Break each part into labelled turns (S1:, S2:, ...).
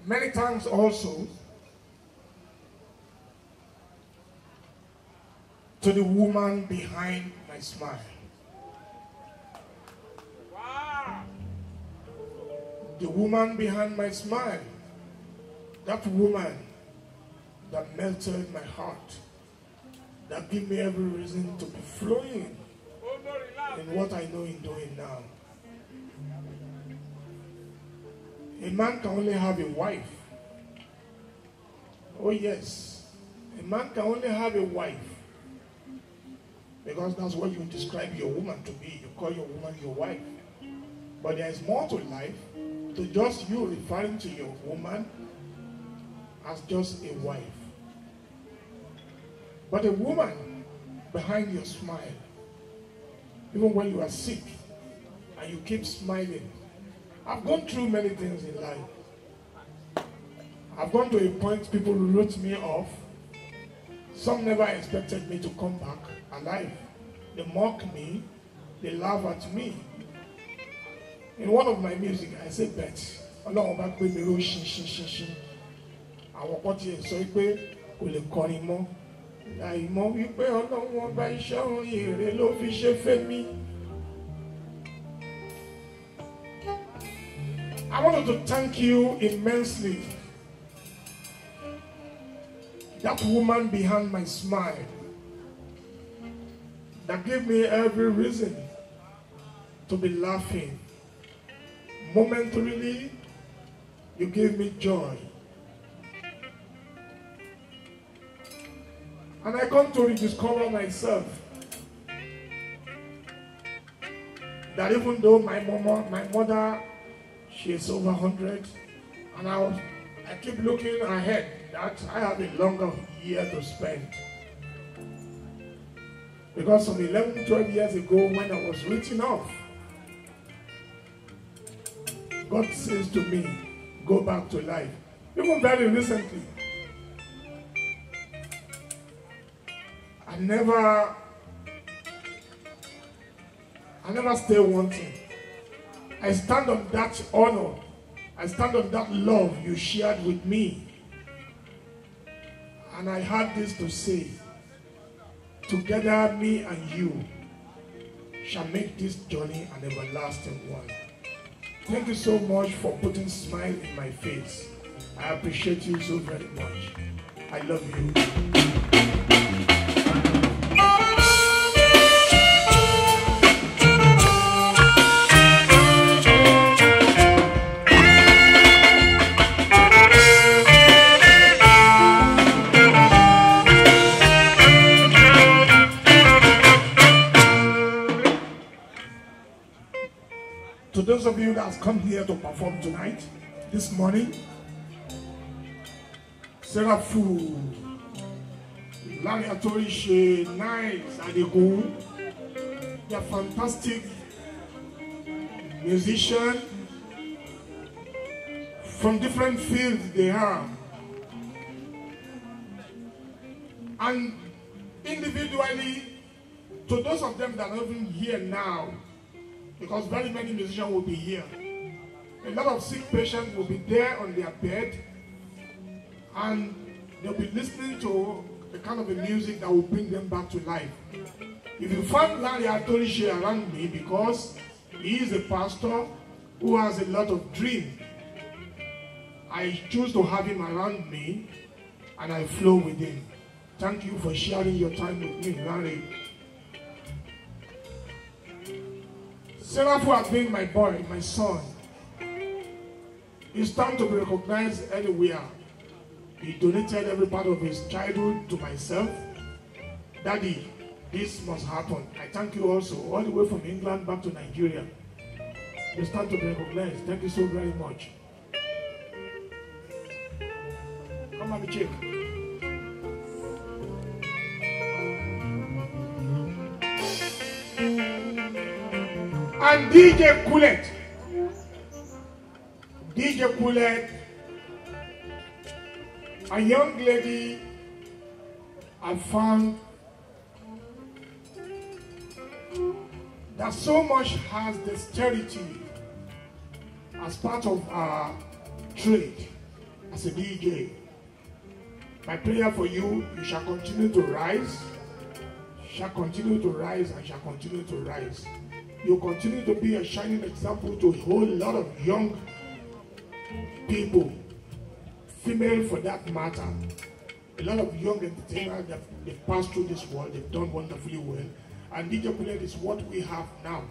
S1: Many times also to the woman behind my smile. Wow. The woman behind my smile. That woman that melted my heart. That gave me every reason to be flowing in what I know in doing now. A man can only have a wife. Oh yes, a man can only have a wife. Because that's what you describe your woman to be. You call your woman your wife. But there is more to life to just you referring to your woman as just a wife. But a woman behind your smile, even when you are sick and you keep smiling. I've gone through many things in life. I've gone to a point people wrote me off. Some never expected me to come back alive. They mock me, they laugh at me. In one of my music, I say, bet, Ọlọ́run bá gbé mi ró ṣinṣinṣinṣin. Àwọn kan ti sọ pé kò lè kọrin mọ́. Àìmọ̀ wípé Ọlọ́run ọba iṣẹ́ orin èrè ló fi ṣe fẹ́ mi. I wanted to thank you immensely. That woman behind my smile that gave me every reason to be laughing. Momentarily, you gave me joy. And I come to rediscover myself. That even though my mother, she is over 100, and I keep looking ahead that I have a longer year to spend. Because some 11, 12 years ago when I was written off, God says to me, go back to life. Even very recently, I never stay wanting. I stand on that honor. I stand on that love you shared with me. And I had this to say. Together, me and you shall make this journey an everlasting one. Thank you so much for putting a smile in my face. I appreciate you so very much. I love you. To those of you that have come here to perform tonight, this morning, Seraphu, Larry Atorishe, Nice, Adegu, they're fantastic musicians from different fields they are. And individually, to those of them that are even here now, because very many musicians will be here. A lot of sick patients will be there on their bed and they'll be listening to the kind of a music that will bring them back to life. If you find Larry Atorishe around me, because he is a pastor who has a lot of dreams, I choose to have him around me and I flow with him. Thank you for sharing your time with me, Larry. Seraphu has been my boy, my son. It's time to be recognized anywhere. He donated every part of his childhood to myself. Daddy, this must happen. I thank you also, all the way from England back to Nigeria. It's time to be recognized. Thank you so very much. Come have a check. And DJ Kulet, a young lady I found that so much has dexterity as part of our trade. as a DJ. My prayer for you, you shall continue to rise, shall continue to rise, and shall continue to rise. You continue to be a shining example to a whole lot of young people, female for that matter. A lot of young entertainers that they've passed through this world, they've done wonderfully well. And DJ Bullet is what we have now.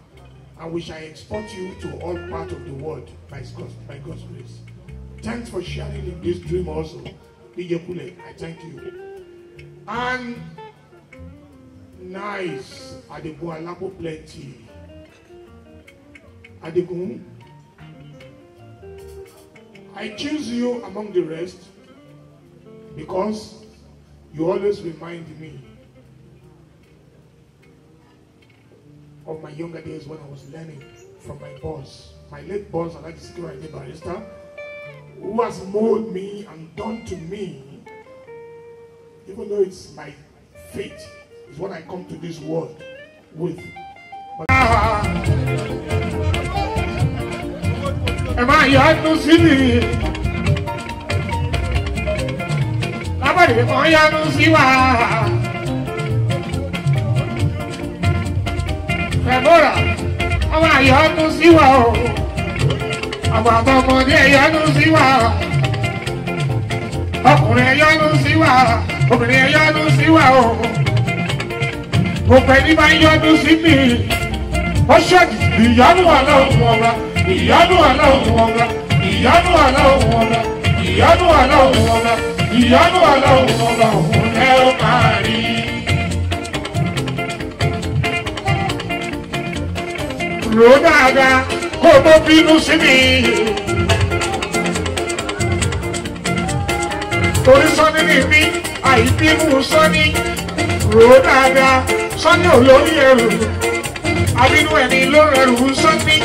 S1: And we shall export you to all parts of the world by God's grace. Thanks for sharing in this dream also. DJ Bullet, I thank you. And nice. Adegun Alapo plenty. Adegun, I choose you among the rest because you always remind me of my younger days when I was learning from my boss, my late boss, Alhaji Sikiru Ayinde Barrister, who has molded me and done to me, even though it's my fate, is what I come to this world with. But am I yard no silly? Nobody am yard no siwa. Femora, am I yard no siwa? About the money yard no siwa. Ọkùnrin yard no siwa. Obìnrin yard no siwa. Gbogbo ẹni bá yọdún sí mi. Ó ṣèjì ìyanu Ọlọ́run ọba, ìyanu Ọlọ́run ọba, ìyanu Ọlọ́run ọba, ìyanu Ọlọ́run ọba, ìyanu Ọlọ́run ọba, òun lẹ ó máa rí. Rò dáadáa kó o tó bínú sí mi. Torí Sọ́ní ni mí, àìbínú Sọ́ní. Rò dáadáa, Sọ́ní ò lórí ẹrù. Abínú ẹni ló rẹrù Sọ́ní.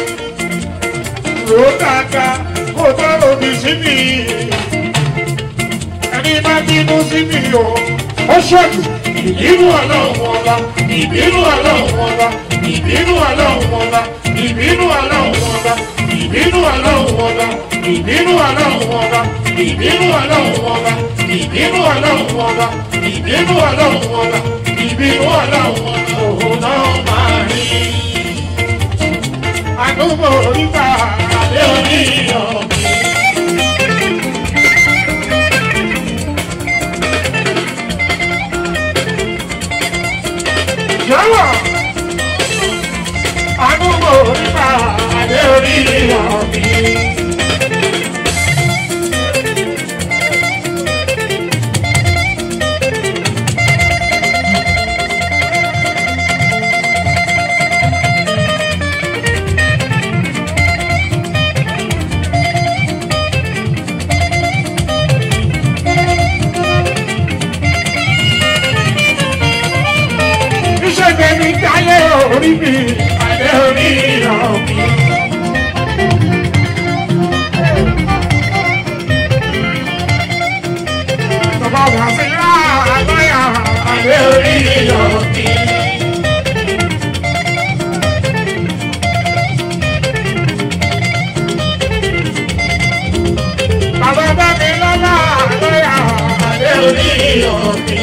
S1: Rò dáadáa kó tó lòdì sí mi. Ẹni bá bínú sí mi o, ó ṣọ́jú. Ìbínú Ọlọ́run ọba, ìbínú Ọlọ́run ọba, ìbínú Ọlọ́run ọba, ìbínú Ọlọ́run ọba, ìbínú Ọlọ́run ọba, ìbínú Ọlọ́run ọba, ìbínú Ọlọ́run ọba, ìbínú Ọlọ́run ọba, ìbínú Ọlọ́run ọba, ìbínú Ọlọ́run ọba, òun náà máa rí. Àdúgbò oríta àlẹ́ oníyàn mi. Yọ̀wọ̀ àdúgbò oríta àlẹ́ oníyàn mi. Tẹ̀mí táyé orí mi, àlẹ́ orí ìran mi. Bàbá wà sí àlọ́yà, àlẹ́ orí ìran mi. Bàbá bá mi lọ́lá, àlọ́yà, àlẹ́ orí ìran mi.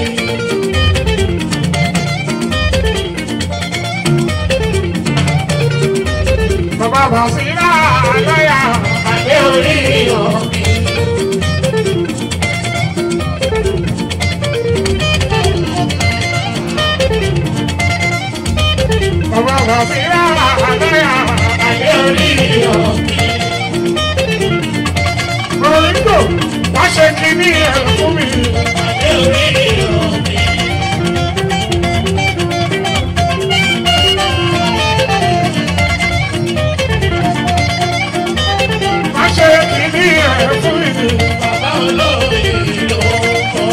S1: Bàbá sí àlọ́yà, àlẹ́ orí ìran mi. Bàbá sí àlọ́yà, àlẹ́ orí ìran mi. Orígbò wá ṣe kí ní ẹ̀rọ fún mi, àlẹ́ orí ìran mi. Bàbá olóore ló kọ́.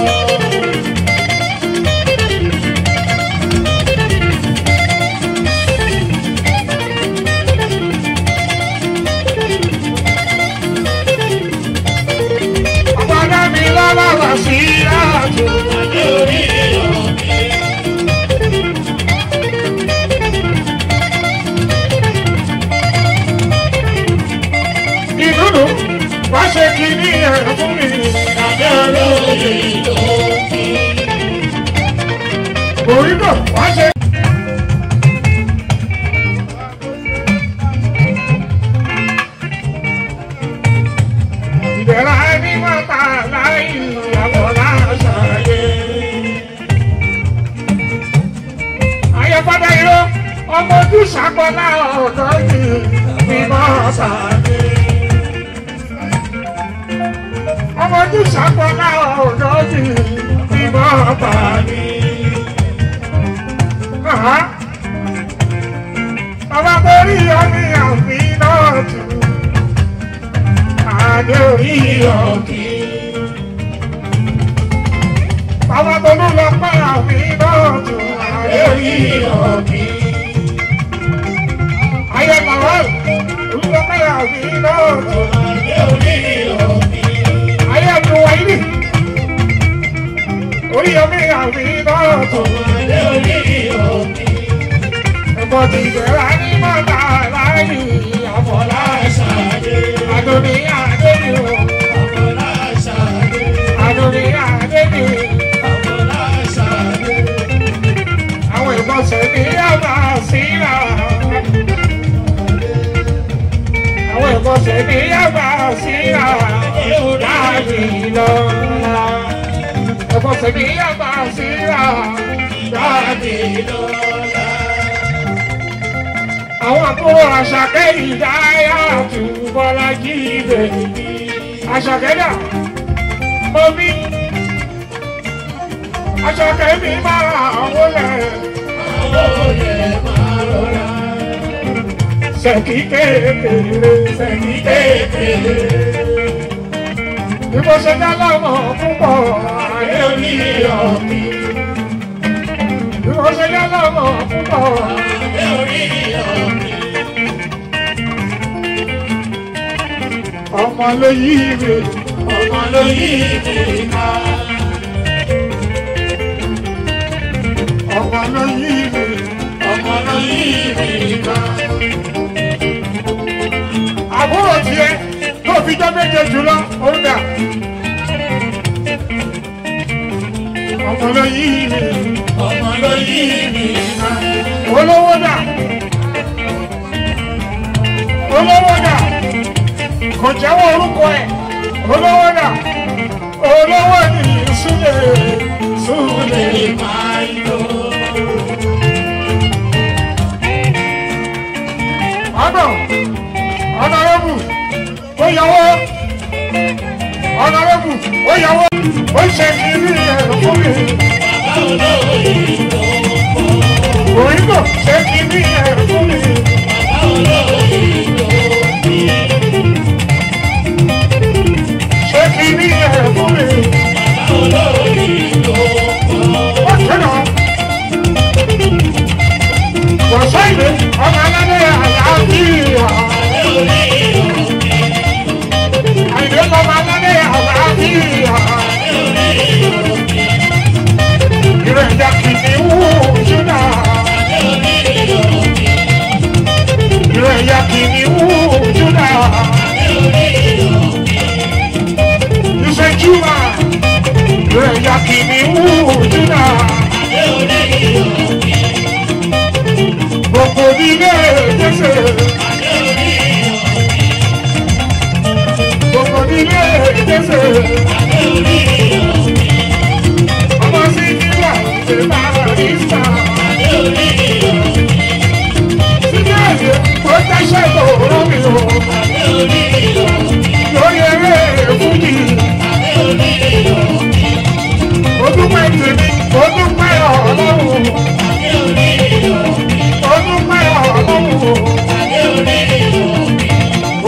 S1: Ọ̀pọ̀lọpọ̀ mi lọ́wọ́ wá sí àjò àjò orí ọ̀mí. Ìdúró wá ṣe kí ní ẹ̀rọ fún mi. Orí náà wá ṣe. Ìbẹ̀rẹ̀ ẹni máa ta láì àbọ̀lá ṣàyè. Ayọ̀padà yìí ọmọ ojú ṣàkọlá ọ̀dọ́ yìí ni máa ṣàyè. Ọmọ ojú ṣàkọlá ọ̀dọ́ yìí ni máa bàní. Bàbá borí ọmọ àmì náà jù. Adé orí ọ̀kì. Bàbá Tolú lọ pẹ́ àmì náà jù. Adé orí ọ̀kì. Ayé bàbá Tolú lọ pẹ́ àmì náà jù. Adé orí ọ̀kì. Ayé àdúrà yìí. Orí ọmọ àmì náà jù. Adé orí ọ̀kì. Ẹ̀bọ̀n ti bẹ̀rẹ̀ ní mọ́tà láyé àfọlá ṣáájú. Adoni Adeni o, Àfọlá ṣáájú. Adoni Adeni o, Àfọlá ṣáájú. Àwọn ìbọ̀sẹ̀ ní yàrá síra. Àwọn ìbọ̀sẹ̀ ní yàrá síra. Láàyè lọ́la. Ìbọ̀sẹ̀ ní yàrá síra. Láàyè lọ́la. Àwọn àbúrò Àṣàkẹ́ Ìdáyà túbọ̀lá jí bèbí. Àṣàkẹ́ dà, mo bí. Àṣàkẹ́ mi máa wọlé. Àwọlé máa rọra. Ṣèkí kékeré, ṣèkí kékeré. Bí mo ṣe dá lọ́mọ púpọ̀, ayé orí ọ̀mí. Bí mo ṣe dá lọ́mọ púpọ̀, ayé orí ọ̀mí. Ọmọ ló yí mi, ọmọ ló yí mi ká. Ọmọ ló yí mi, ọmọ ló yí mi ká. Àbúrò tiẹ̀ tó fi jọ́ méje jùlọ, ó dà. Ọmọ ló yí mi, ọmọ ló yí mi ká. Olówó dà, olówó dà. Kò jẹ́wọ́ orúkọ ẹ̀, olówó dà, olówó ní Súlè, Súlè máa ń lò. Ọ̀nàrẹ́bù, ó yàwó, ọ̀nàrẹ́bù, ó yàwó, ó ṣe kiri ẹ̀ fún mi. Bàbá olóyìnbó, òyìnbó ṣe kiri ẹ̀ fún mi. Bàbá olóyìnbó. Kini ẹ̀ fún mi. Bàbá olóyìnbó. Wọ́n ṣe náà. Wọ́n sọ ìwé ọmọ aládé àlàáfíà. Àìdè ọmọ aládé àlàáfíà. Ìrẹ̀jà kìnìún Júdà. Ìrẹ̀jà kìnìún Júdà. Júwà, ìrẹ̀yà kìnìún Júdà. Gbogbo nílé Jésè. Gbogbo nílé Jésè. Ọmọ sí nílà ṣe máa rí sá. Sílẹ̀ èdè ó dáṣẹ́ tó rọ́mì o. Lórí eré fújì. Ó dúpẹ́ tèmi, ó dúpẹ́ Ọlọ́run. Ó dúpẹ́ Ọlọ́run.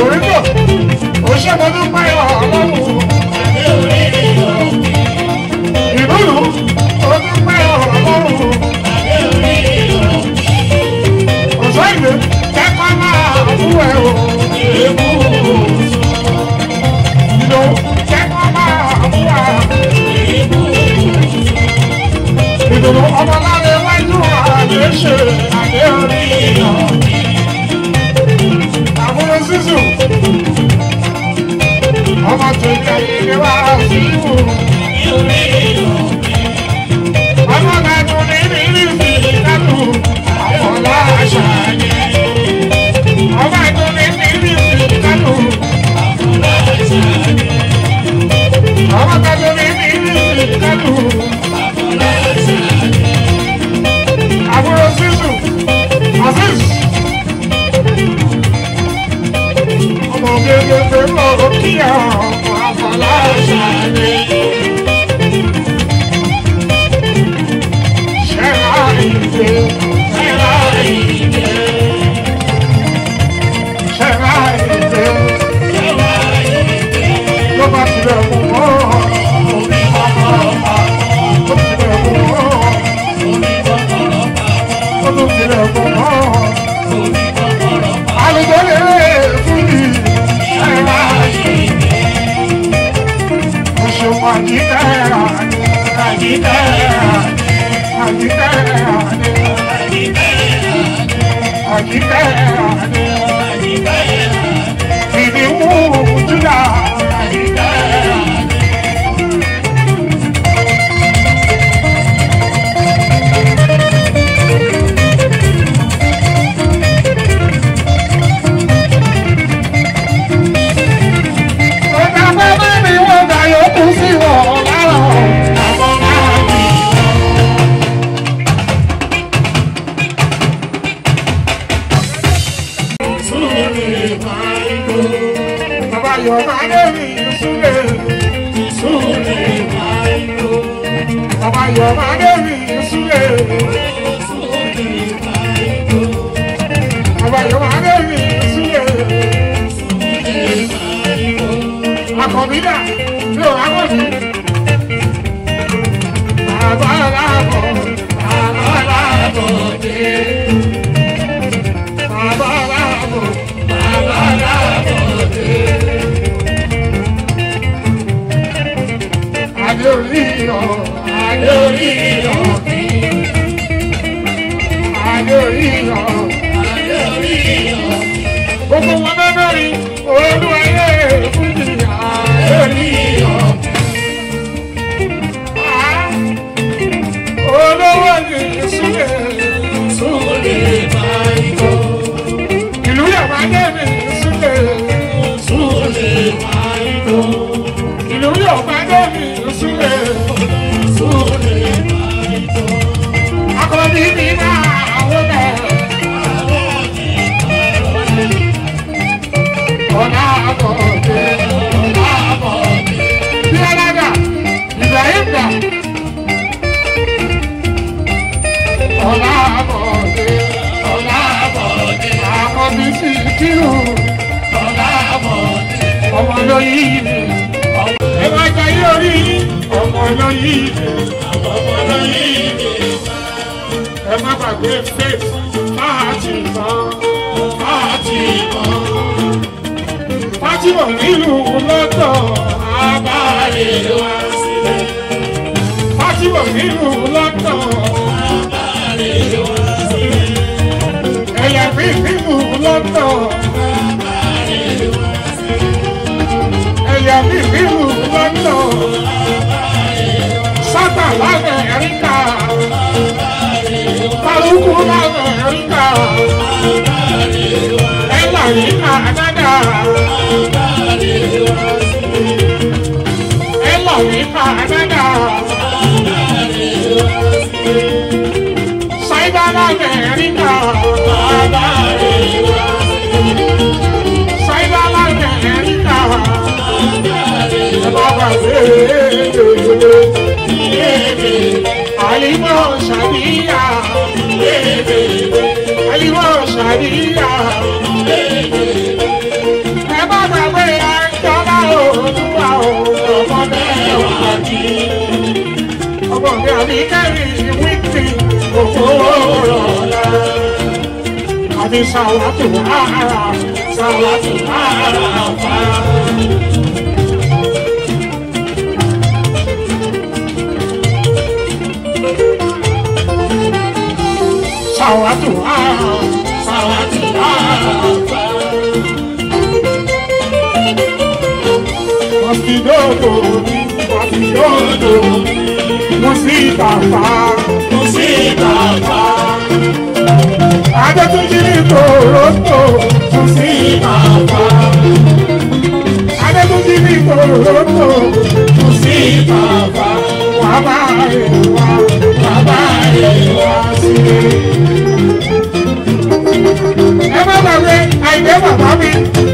S1: Òrìbò, ó ṣe mo dúpẹ́ Ọlọ́run. Ìbúrú, ó dúpẹ́ Ọlọ́run. Ọ̀sọ́ ìlú, kẹ́kọ̀ọ́ máa bú ẹ o. Ìlú, kẹ́kọ̀ọ́ máa bú ẹ. Ìdùnnú ọmọ lára iwájú àlè ṣe àlè orí ìyàn. Àbúrò sísù, ọmọ tó ń jẹ ìdíwá sí ìwò.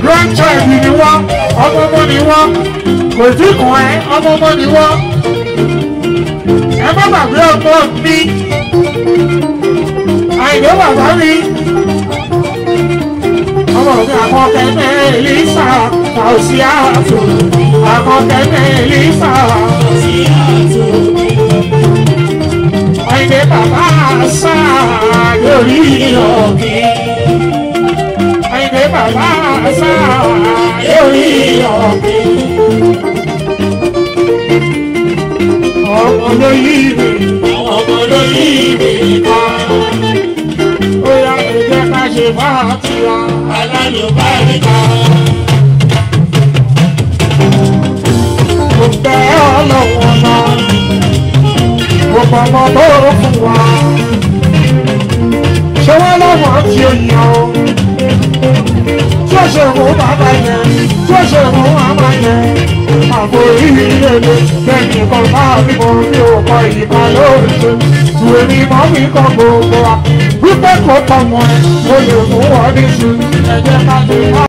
S2: Grandchild, you want ọmọ ni wọ́n kò tí kàn ẹ́ ọmọ ni wọ́n ẹ má gbàgbé ọmọ mi àìdè bàbá mi ọmọ mi àkọ́kẹ́ mẹ́lísà kàùsí àtò àkọ́kẹ́ mẹ́lísà kàùsí àtò àìdè bàbá sáà lórí ọ̀gbìn àìdè bàbá sáà lórí ọ̀gbìn ọmọ lóyìnbí ọmọ lóyìnbí kan ó yá ẹ jẹ́ ká ṣe máa tiwa alálùbáríkà. Mo bẹ̀ ọlọ́wọ́ náà gbogbo ọmọ tó fún wa ṣé wọ́n lọ́wọ́ tí ó yàn ó tí ó ṣe mú bàbá yẹn tí ó ṣe mú màmá yẹn àbò ìrìnlẹ̀ lẹ́nu kan máa bí mo ní òkò ìkan lórí ṣe tù èmi mọ́ mi kan gbogbo wa wípé kò tọmọ ẹ mo lè mú ọ ní ṣe ẹ̀jẹ̀ ká lè má.